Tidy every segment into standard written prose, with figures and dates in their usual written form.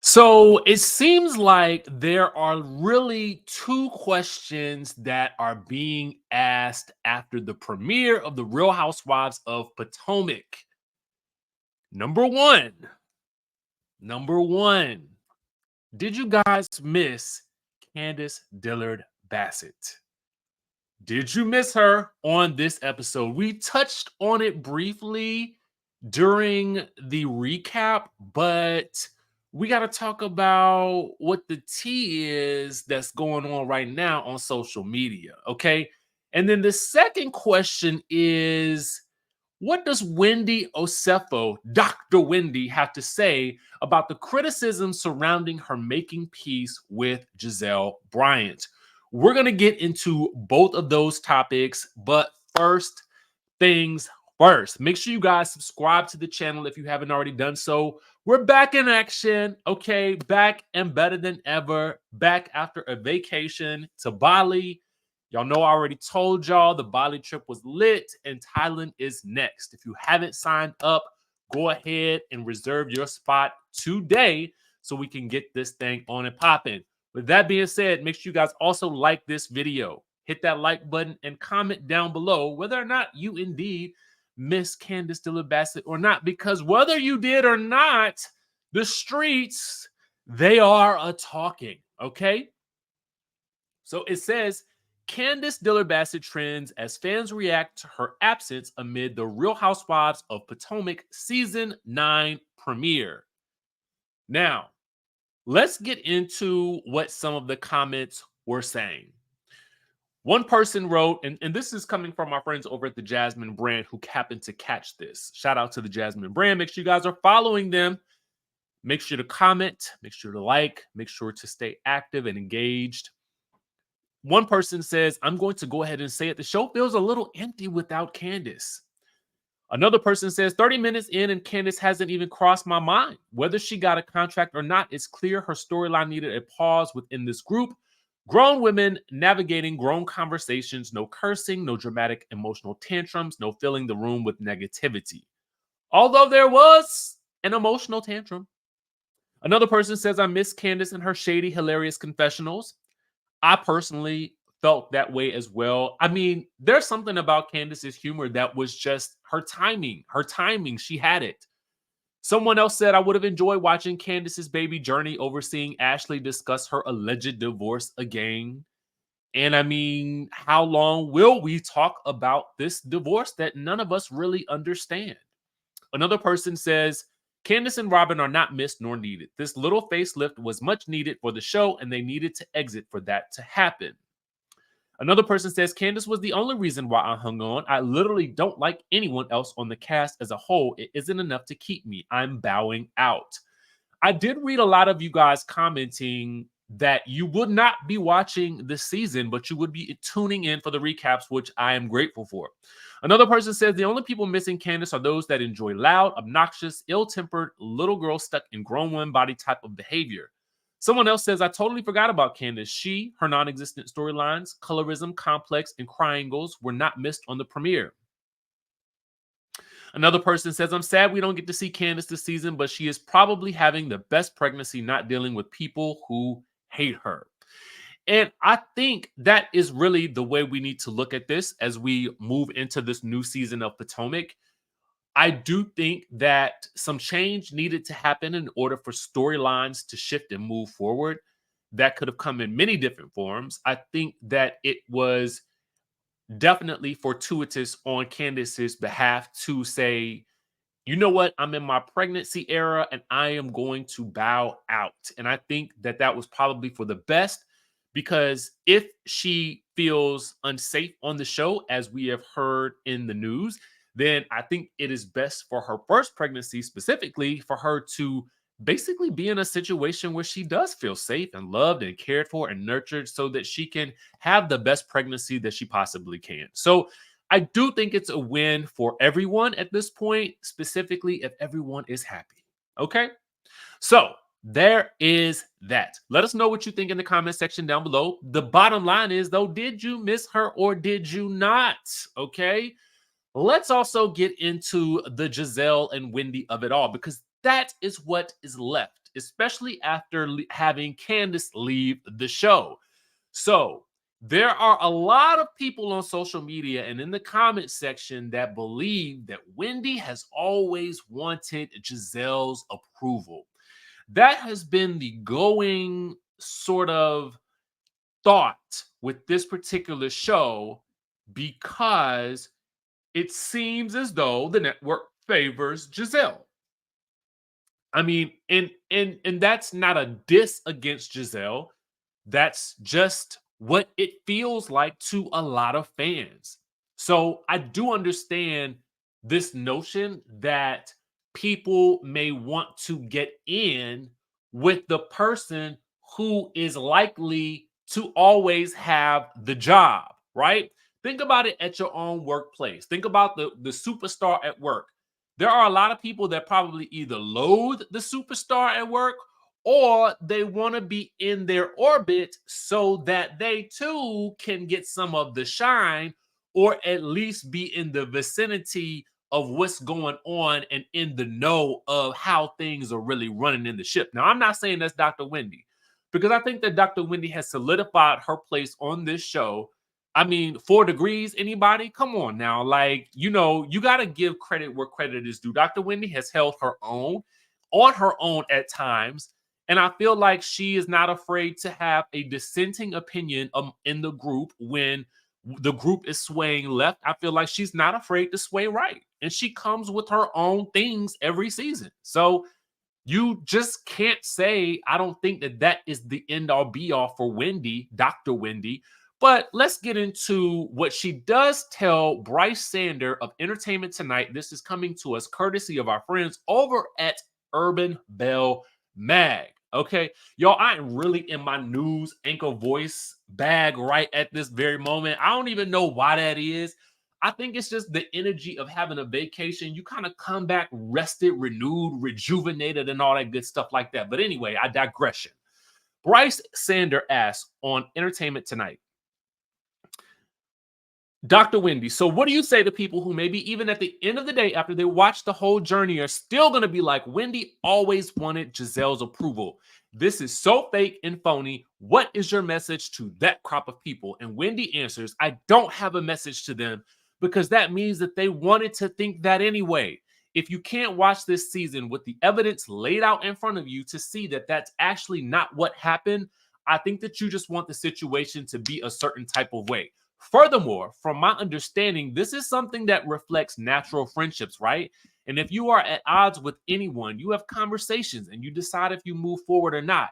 So it seems like there are really two questions that are being asked after the premiere of The Real Housewives of Potomac. Number one, number one, did you guys miss Candiace Dillard Bassett? Did you miss her on this episode? We touched on it briefly during the recap, but we got to talk about what the tea is that's going on right now on social media, okay? And then the second question is, what does Wendy Osefo, Dr. Wendy, have to say about the criticism surrounding her making peace with Gizelle Bryant? We're going to get into both of those topics, but first things first. Make sure you guys subscribe to the channel if you haven't already done so. We're back in action, okay? Back and better than ever. Back after a vacation to Bali. Y'all know I already told y'all the Bali trip was lit and Thailand is next. If you haven't signed up, go ahead and reserve your spot today so we can get this thing on and popping. With that being said, make sure you guys also like this video. Hit that like button and comment down below whether or not you indeed miss Candiace Dillard Bassett or not, because whether you did or not, the streets, they are a-talking, okay? So it says, Candiace Dillard Bassett trends as fans react to her absence amid the Real Housewives of Potomac Season 9 premiere. Now, let's get into what some of the comments were saying. One person wrote, and this is coming from our friends over at the Jasmine brand who happened to catch this. Shout out to the Jasmine brand. Make sure you guys are following them. Make sure to comment, make sure to like, make sure to stay active and engaged. One person says, I'm going to go ahead and say it. The show feels a little empty without Candiace. Another person says, 30 minutes in and Candiace hasn't even crossed my mind. Whether she got a contract or not, it's clear her storyline needed a pause within this group. Grown women navigating grown conversations, no cursing, no dramatic emotional tantrums, no filling the room with negativity. Although there was an emotional tantrum. Another person says, I miss Candiace and her shady, hilarious confessionals. I personally felt that way as well. I mean, there's something about Candiace's humor that was just her timing. Her timing, she had it. Someone else said, I would have enjoyed watching Candiace's baby journey, overseeing Ashley discuss her alleged divorce again. And I mean, how long will we talk about this divorce that none of us really understand? Another person says, Candiace and Robin are not missed nor needed. This little facelift was much needed for the show, and they needed to exit for that to happen. Another person says, Candiace was the only reason why I hung on. I literally don't like anyone else on the cast as a whole. It isn't enough to keep me. I'm bowing out. I did read a lot of you guys commenting that you would not be watching this season, but you would be tuning in for the recaps, which I am grateful for. Another person says the only people missing Candiace are those that enjoy loud, obnoxious, ill-tempered little girls stuck in grown woman body type of behavior. Someone else says, I totally forgot about Candiace. She, her non-existent storylines, colorism, complex, and triangles were not missed on the premiere. Another person says, I'm sad we don't get to see Candiace this season, but she is probably having the best pregnancy not dealing with people who hate her. And I think that is really the way we need to look at this as we move into this new season of Potomac. I do think that some change needed to happen in order for storylines to shift and move forward. That could have come in many different forms. I think that it was definitely fortuitous on Candiace's behalf to say, you know what, I'm in my pregnancy era and I am going to bow out. And I think that that was probably for the best, because if she feels unsafe on the show, as we have heard in the news, then I think it is best for her first pregnancy specifically for her to basically be in a situation where she does feel safe and loved and cared for and nurtured so that she can have the best pregnancy that she possibly can. So I do think it's a win for everyone at this point, specifically if everyone is happy. Okay? So there is that. Let us know what you think in the comment section down below. The bottom line is, though, did you miss her or did you not? Okay? Let's also get into the Gizelle and Wendy of it all, because that is what is left, especially after having Candiace leave the show. So there are a lot of people on social media and in the comment section that believe that Wendy has always wanted Gizelle's approval. That has been the going sort of thought with this particular show because it seems as though the network favors Gizelle. I mean, and that's not a diss against Gizelle. That's just what it feels like to a lot of fans. So I do understand this notion that people may want to get in with the person who is likely to always have the job, right? Think about it at your own workplace. Think about the superstar at work. There are a lot of people that probably either loathe the superstar at work or they want to be in their orbit so that they too can get some of the shine or at least be in the vicinity of what's going on and in the know of how things are really running in the ship. Now, I'm not saying that's Dr. Wendy because I think that Dr. Wendy has solidified her place on this show. I mean, 4 degrees, anybody? Come on now. Like, you got to give credit where credit is due. Dr. Wendy has held her own on her own at times. And I feel like she is not afraid to have a dissenting opinion in the group when the group is swaying left. I feel like she's not afraid to sway right. And she comes with her own things every season. So you just can't say, I don't think that is the end all be all for Wendy, Dr. Wendy. But let's get into what she does tell Bryce Sander of Entertainment Tonight. This is coming to us courtesy of our friends over at Urban Bell Mag. Okay, y'all, I am really in my news anchor voice bag right at this very moment. I don't even know why that is. I think it's just the energy of having a vacation. You kind of come back rested, renewed, rejuvenated, and all that good stuff like that. But anyway, I digression. Bryce Sander asks on Entertainment Tonight, Dr. Wendy, so what do you say to people who maybe even at the end of the day, after they watch the whole journey, are still going to be like, Wendy always wanted Gizelle's approval. This is so fake and phony. What is your message to that crop of people? And Wendy answers, I don't have a message to them because that means that they wanted to think that anyway. If you can't watch this season with the evidence laid out in front of you to see that that's actually not what happened, I think that you just want the situation to be a certain type of way. Furthermore, from my understanding, this is something that reflects natural friendships, right? And if you are at odds with anyone, you have conversations and you decide if you move forward or not.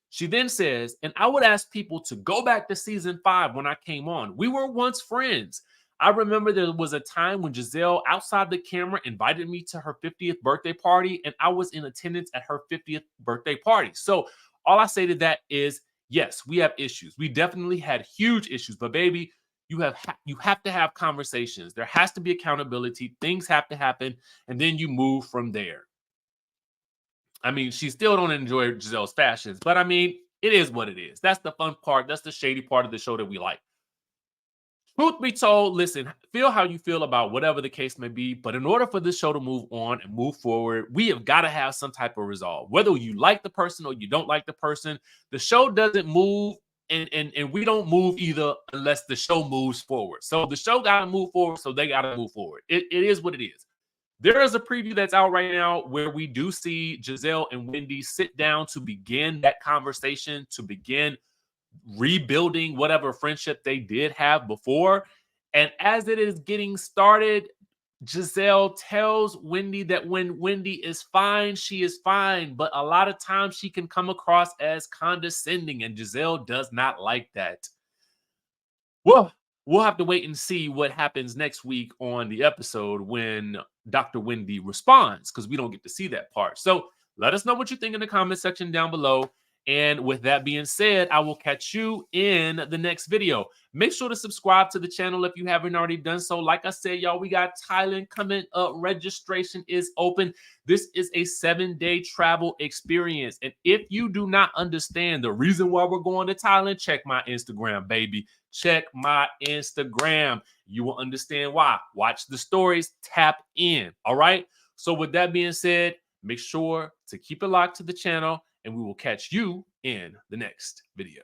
She then says, and I would ask people to go back to season 5 when I came on. We were once friends. I remember there was a time when Gizelle, outside the camera, invited me to her 50th birthday party, and I was in attendance at her 50th birthday party. So all I say to that is, yes, we have issues. We definitely had huge issues, but baby, you have to have conversations. There has to be accountability. Things have to happen, and then you move from there. I mean, she still don't enjoy Gizelle's fashions, but I mean, it is what it is. That's the fun part. That's the shady part of the show that we like. Truth be told, listen, feel how you feel about whatever the case may be, but in order for this show to move on and move forward, we have got to have some type of resolve. Whether you like the person or you don't like the person, the show doesn't move and we don't move either unless the show moves forward. So the show got to move forward, so they got to move forward. It is what it is. There is a preview that's out right now where we do see Gizelle and Wendy sit down to begin that conversation, to begin rebuilding whatever friendship they did have before. And as it is getting started, Gizelle tells Wendy that when Wendy is fine, she is fine. But a lot of times she can come across as condescending, and Gizelle does not like that. Well, we'll have to wait and see what happens next week on the episode when Dr. Wendy responds, because we don't get to see that part. So let us know what you think in the comment section down below. And with that being said, I will catch you in the next video. Make sure to subscribe to the channel if you haven't already done so. Like I said, y'all, we got Thailand coming up. Registration is open. This is a 7-day travel experience. And if you do not understand the reason why we're going to Thailand, check my Instagram, baby. Check my Instagram. You will understand why. Watch the stories. Tap in. All right. So with that being said, Make sure to keep it locked to the channel, and we will catch you in the next video.